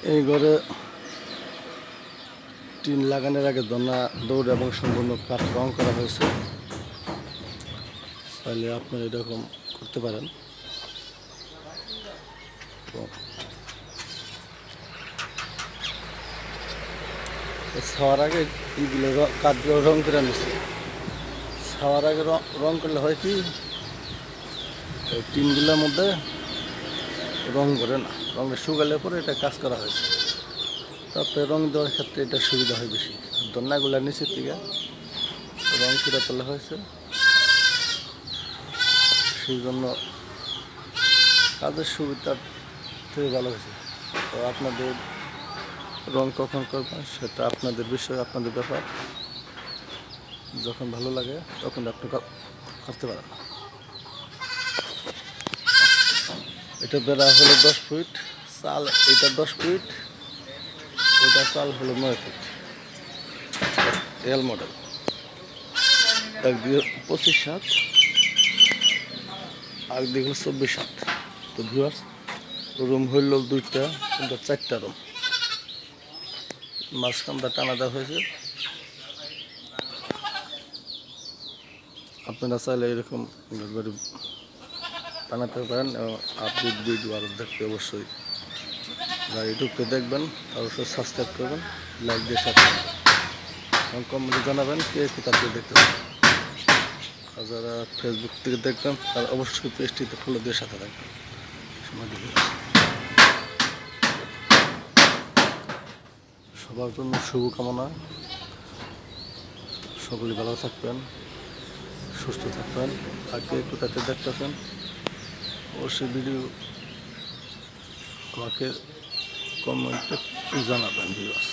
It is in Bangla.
এই ঘরে টিন লাগানোর আগে দোনা দৌড় এবং সম্পূর্ণ কাঠ রং করা হয়েছে। তাহলে আপনি এরকম করতে পারেন। ছাওয়ার আগে এইগুলো কাঠগুলো রং করে নিচ্ছে। ছাওয়ার আগে রং করলে হয় কি, টিনগুলোর মধ্যে রং করে না, রঙের শুকালে পরে এটা কাজ করা হয়েছে। তারপরে রং দেওয়ার ক্ষেত্রে এটা সুবিধা হয় বেশি। দন্যাগুলা নিচের থেকে রং করে তোলা হয়েছে, সেই জন্য কাজের সুবিধার থেকে ভালো হয়েছে। তো আপনাদের রং কখন করবেন সেটা আপনাদের বিষয়, আপনাদের ব্যাপার। যখন ভালো লাগে তখন আপনি করতে পারেন। এটা বেড়া হলো 10 ফিট, চাল এটা 10 ফিট, ওটা চাল হলো 9 ফিট। এল মডেল 1-25-7, আর দিকে 24-7। তো ভিউয়ার্স, রুম হইল 2টা, কিন্তু 4টা রুম। মাঝখানটা টানা দেওয়া হয়েছে। আপনারা চাইলে এরকম বাড়ি বানাতে পারেন এবং আপডেট ভিডিও আরও দেখতে অবশ্যই যারা ইউটিউবকে দেখবেন অবশ্যই সাবস্ক্রাইব করবেন, লাইক দিয়ে সাথে এবং কমেন্টে জানাবেন কে কোথা থেকে দেখতে পাবেন। আর যারা ফেসবুক থেকে দেখবেন তারা অবশ্যই পেজটিতে ফলো দিয়ে সাথে থাকবেন। সবার জন্য শুভকামনা, সকলে ভালো থাকবেন, সুস্থ থাকবেন। আর কে কোথাতে দেখতেছেন অবশ্যই ভিডিও আমাকে কমেন্টে জানাবেন ভিউয়ার্স।